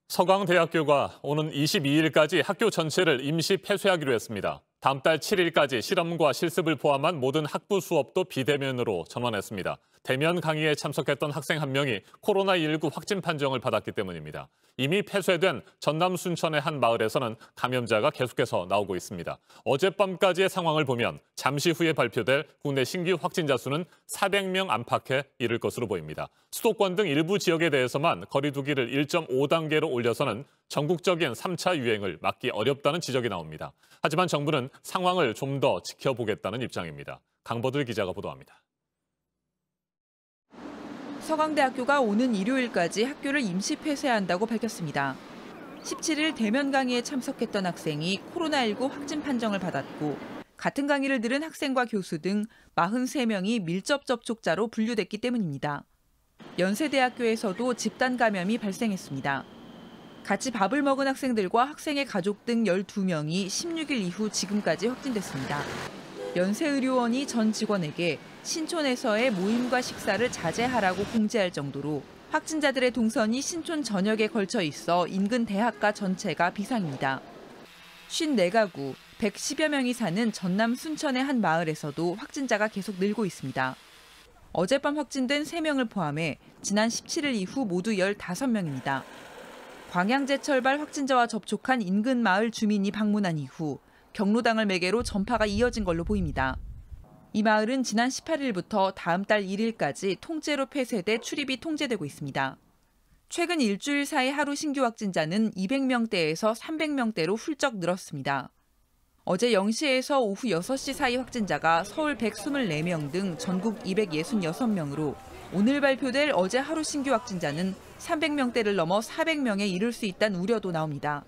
서강대학교가 오는 22일까지 학교 전체를 임시 폐쇄하기로 했습니다. 다음 달 7일까지 실험과 실습을 포함한 모든 학부 수업도 비대면으로 전환했습니다. 대면 강의에 참석했던 학생 한 명이 코로나19 확진 판정을 받았기 때문입니다. 이미 폐쇄된 전남 순천의 한 마을에서는 감염자가 계속해서 나오고 있습니다. 어젯밤까지의 상황을 보면 잠시 후에 발표될 국내 신규 확진자 수는 400명 안팎에 이를 것으로 보입니다. 수도권 등 일부 지역에 대해서만 거리 두기를 1.5단계로 올려서는 전국적인 3차 유행을 막기 어렵다는 지적이 나옵니다. 하지만 정부는 상황을 좀 더 지켜보겠다는 입장입니다. 강버들 기자가 보도합니다. 서강대학교가 오는 일요일까지 학교를 임시 폐쇄한다고 밝혔습니다. 17일 대면 강의에 참석했던 학생이 코로나19 확진 판정을 받았고 같은 강의를 들은 학생과 교수 등 43명이 밀접 접촉자로 분류됐기 때문입니다. 연세대학교에서도 집단 감염이 발생했습니다. 같이 밥을 먹은 학생들과 학생의 가족 등 12명이 16일 이후 지금까지 확진됐습니다. 연세의료원이 전 직원에게 신촌에서의 모임과 식사를 자제하라고 공지할 정도로 확진자들의 동선이 신촌 전역에 걸쳐 있어 인근 대학가 전체가 비상입니다. 54가구, 110여 명이 사는 전남 순천의 한 마을에서도 확진자가 계속 늘고 있습니다. 어젯밤 확진된 3명을 포함해 지난 17일 이후 모두 15명입니다. 광양제철발 확진자와 접촉한 인근 마을 주민이 방문한 이후 경로당을 매개로 전파가 이어진 걸로 보입니다. 이 마을은 지난 18일부터 다음 달 1일까지 통째로 폐쇄돼 출입이 통제되고 있습니다. 최근 일주일 사이 하루 신규 확진자는 200명대에서 300명대로 훌쩍 늘었습니다. 어제 0시에서 오후 6시 사이 확진자가 서울 124명 등 전국 266명으로 오늘 발표될 어제 하루 신규 확진자는 300명대를 넘어 400명에 이를 수 있다는 우려도 나옵니다.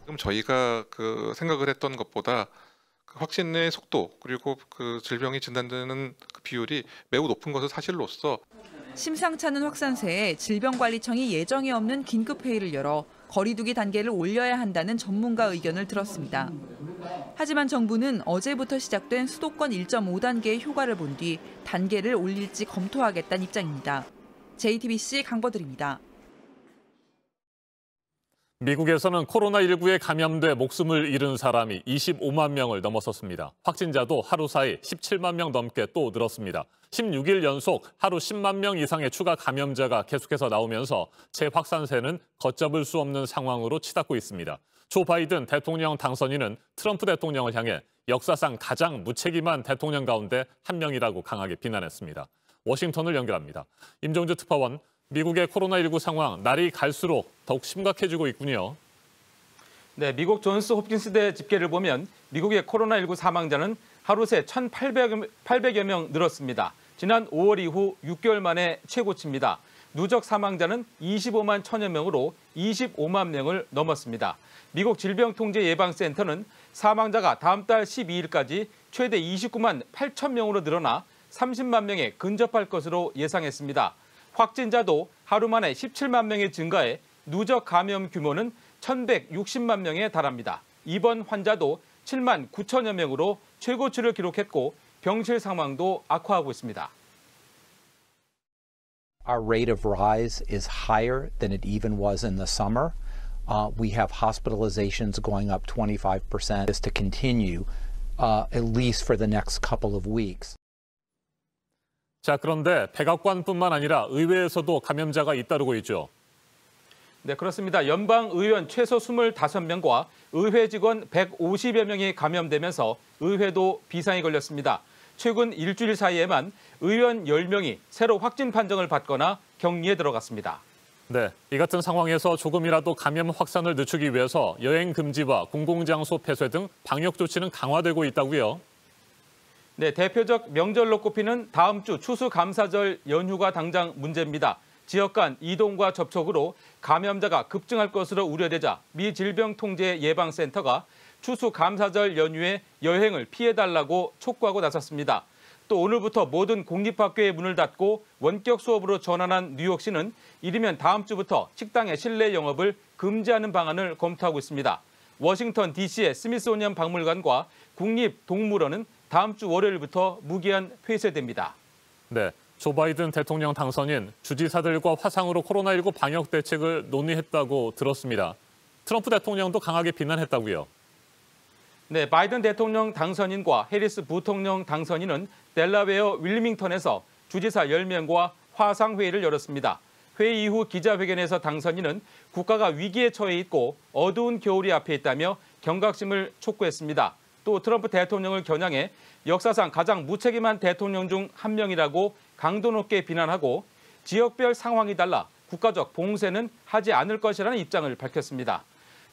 지금 저희가 생각을 했던 것보다 확진의 속도 그리고 질병이 진단되는 비율이 매우 높은 것은 사실로서 심상찮은 확산세에 질병관리청이 예정에 없는 긴급회의를 열어 거리두기 단계를 올려야 한다는 전문가 의견을 들었습니다. 하지만 정부는 어제부터 시작된 수도권 1.5단계의 효과를 본 뒤 단계를 올릴지 검토하겠다는 입장입니다. JTBC 강버들입니다. 미국에서는 코로나19에 감염돼 목숨을 잃은 사람이 25만 명을 넘어섰습니다. 확진자도 하루 사이 17만 명 넘게 또 늘었습니다. 16일 연속 하루 10만 명 이상의 추가 감염자가 계속해서 나오면서 재확산세는 걷잡을 수 없는 상황으로 치닫고 있습니다. 조 바이든 대통령 당선인은 트럼프 대통령을 향해 역사상 가장 무책임한 대통령 가운데 한 명이라고 강하게 비난했습니다. 워싱턴을 연결합니다. 임종주 특파원, 미국의 코로나19 상황 날이 갈수록 더욱 심각해지고 있군요. 네, 미국 존스 홉킨스대 집계를 보면 미국의 코로나19 사망자는 하루 새 1,800여 명 늘었습니다. 지난 5월 이후 6개월 만에 최고치입니다. 누적 사망자는 25만 1천여 명으로 25만 명을 넘었습니다. 미국 질병통제예방센터는 사망자가 다음 달 12일까지 최대 29만 8천 명으로 늘어나 30만 명에 근접할 것으로 예상했습니다. 확진자도 하루 만에 17만 명이 증가해 누적 감염 규모는 1,160만 명에 달합니다. 입원 환자도 7만 9천여 명으로 최고치를 기록했고 병실 상황도 악화하고 있습니다. Our rate of rise is higher than it even was in the summer. We have hospitalizations going up 25%. This to continue at least for the next couple of weeks. 자, 그런데 백악관뿐만 아니라 의회에서도 감염자가 잇따르고 있죠. 네, 그렇습니다. 연방의원 최소 25명과 의회 직원 150여 명이 감염되면서 의회도 비상이 걸렸습니다. 최근 일주일 사이에만 의원 10명이 새로 확진 판정을 받거나 격리에 들어갔습니다. 네, 이 같은 상황에서 조금이라도 감염 확산을 늦추기 위해서 여행 금지와 공공장소 폐쇄 등 방역 조치는 강화되고 있다고요. 네, 대표적 명절로 꼽히는 다음 주 추수감사절 연휴가 당장 문제입니다. 지역 간 이동과 접촉으로 감염자가 급증할 것으로 우려되자 미 질병통제예방센터가 추수감사절 연휴에 여행을 피해달라고 촉구하고 나섰습니다. 또 오늘부터 모든 공립학교의 문을 닫고 원격 수업으로 전환한 뉴욕시는 이르면 다음 주부터 식당의 실내 영업을 금지하는 방안을 검토하고 있습니다. 워싱턴 DC의 스미소니언 박물관과 국립동물원은 다음 주 월요일부터 무기한 폐쇄됩니다. 네, 조 바이든 대통령 당선인 주지사들과 화상으로 코로나19 방역 대책을 논의했다고 들었습니다. 트럼프 대통령도 강하게 비난했다고요. 네, 바이든 대통령 당선인과 해리스 부통령 당선인은 델라웨어 윌밍턴에서 주지사 10명과 화상회의를 열었습니다. 회의 이후 기자회견에서 당선인은 국가가 위기에 처해 있고 어두운 겨울이 앞에 있다며 경각심을 촉구했습니다. 또 트럼프 대통령을 겨냥해 역사상 가장 무책임한 대통령 중 한 명이라고 강도 높게 비난하고 지역별 상황이 달라 국가적 봉쇄는 하지 않을 것이라는 입장을 밝혔습니다.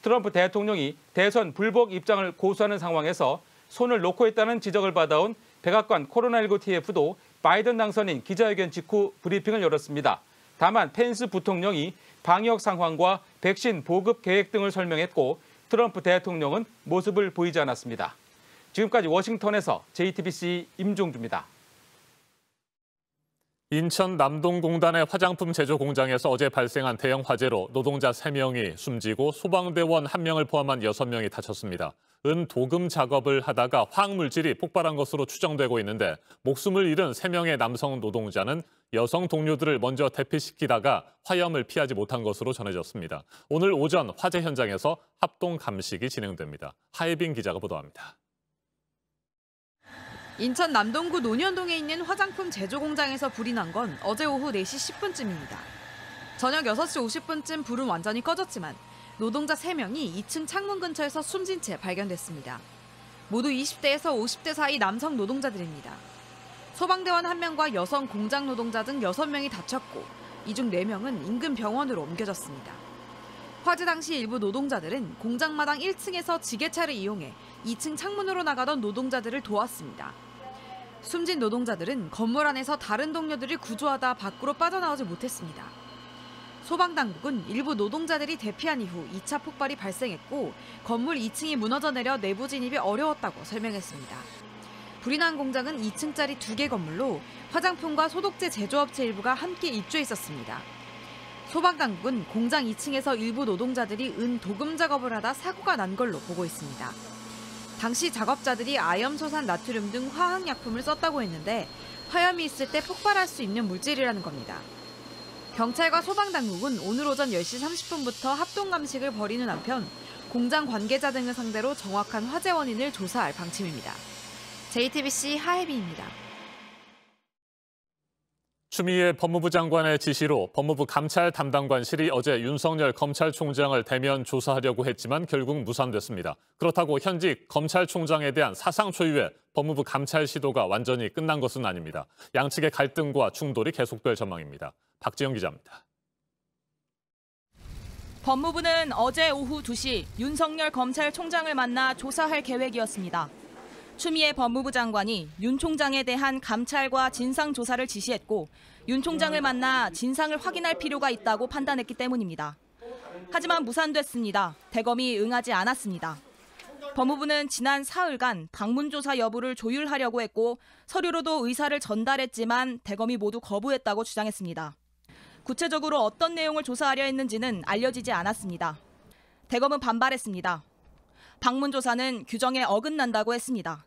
트럼프 대통령이 대선 불복 입장을 고수하는 상황에서 손을 놓고 있다는 지적을 받아온 백악관 코로나19 TF도 바이든 당선인 기자회견 직후 브리핑을 열었습니다. 다만 펜스 부통령이 방역 상황과 백신 보급 계획 등을 설명했고 트럼프 대통령은 모습을 보이지 않았습니다. 지금까지 워싱턴에서 JTBC 임종주입니다. 인천 남동공단의 화장품 제조 공장에서 어제 발생한 대형 화재로 노동자 3명이 숨지고 소방대원 1명을 포함한 6명이 다쳤습니다. 은도금 작업을 하다가 화학물질이 폭발한 것으로 추정되고 있는데 목숨을 잃은 3명의 남성 노동자는 여성 동료들을 먼저 대피시키다가 화염을 피하지 못한 것으로 전해졌습니다. 오늘 오전 화재 현장에서 합동 감식이 진행됩니다. 하예빈 기자가 보도합니다. 인천 남동구 논현동에 있는 화장품 제조 공장에서 불이 난 건 어제 오후 4시 10분쯤입니다. 저녁 6시 50분쯤 불은 완전히 꺼졌지만 노동자 3명이 2층 창문 근처에서 숨진 채 발견됐습니다. 모두 20대에서 50대 사이 남성 노동자들입니다. 소방대원 1명과 여성 공장 노동자 등 6명이 다쳤고 이 중 4명은 인근 병원으로 옮겨졌습니다. 화재 당시 일부 노동자들은 공장 마당 1층에서 지게차를 이용해 2층 창문으로 나가던 노동자들을 도왔습니다. 숨진 노동자들은 건물 안에서 다른 동료들을 구조하다 밖으로 빠져나오지 못했습니다. 소방당국은 일부 노동자들이 대피한 이후 2차 폭발이 발생했고 건물 2층이 무너져 내려 내부 진입이 어려웠다고 설명했습니다. 불이 난 공장은 2층짜리 2개 건물로 화장품과 소독제 제조업체 일부가 함께 입주해 있었습니다. 소방당국은 공장 2층에서 일부 노동자들이 은도금 작업을 하다 사고가 난 걸로 보고 있습니다. 당시 작업자들이 아염소산 나트륨 등 화학약품을 썼다고 했는데 화염이 있을 때 폭발할 수 있는 물질이라는 겁니다. 경찰과 소방당국은 오늘 오전 10시 30분부터 합동감식을 벌이는 한편 공장 관계자 등을 상대로 정확한 화재 원인을 조사할 방침입니다. JTBC 하혜빈입니다. 추미애 법무부 장관의 지시로 법무부 감찰 담당관실이 어제 윤석열 검찰총장을 대면 조사하려고 했지만 결국 무산됐습니다. 그렇다고 현직 검찰총장에 대한 사상 초유의 법무부 감찰 시도가 완전히 끝난 것은 아닙니다. 양측의 갈등과 충돌이 계속될 전망입니다. 박지영 기자입니다. 법무부는 어제 오후 2시 윤석열 검찰총장을 만나 조사할 계획이었습니다. 추미애 법무부 장관이 윤 총장에 대한 감찰과 진상조사를 지시했고 윤 총장을 만나 진상을 확인할 필요가 있다고 판단했기 때문입니다. 하지만 무산됐습니다. 대검이 응하지 않았습니다. 법무부는 지난 사흘간 방문조사 여부를 조율하려고 했고 서류로도 의사를 전달했지만 대검이 모두 거부했다고 주장했습니다. 구체적으로 어떤 내용을 조사하려 했는지는 알려지지 않았습니다. 대검은 반발했습니다. 방문조사는 규정에 어긋난다고 했습니다.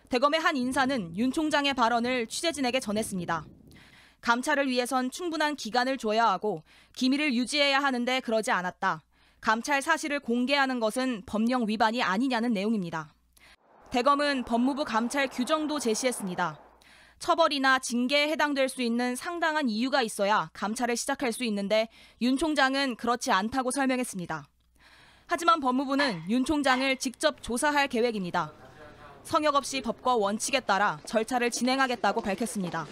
대검의 한 인사는 윤 총장의 발언을 취재진에게 전했습니다. 감찰을 위해선 충분한 기간을 줘야 하고 기밀을 유지해야 하는데 그러지 않았다. 감찰 사실을 공개하는 것은 법령 위반이 아니냐는 내용입니다. 대검은 법무부 감찰 규정도 제시했습니다. 처벌이나 징계에 해당될 수 있는 상당한 이유가 있어야 감찰을 시작할 수 있는데 윤 총장은 그렇지 않다고 설명했습니다. 하지만 법무부는 윤 총장을 직접 조사할 계획입니다. 성역 없이 법과 원칙에 따라 절차를 진행하겠다고 밝혔습니다.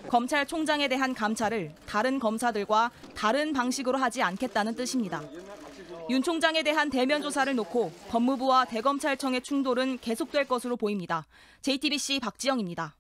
검찰총장에 대한 감찰을 다른 검사들과 다른 방식으로 하지 않겠다는 뜻입니다. 윤 총장에 대한 대면 조사를 놓고 법무부와 대검찰청의 충돌은 계속될 것으로 보입니다. JTBC 박지영입니다.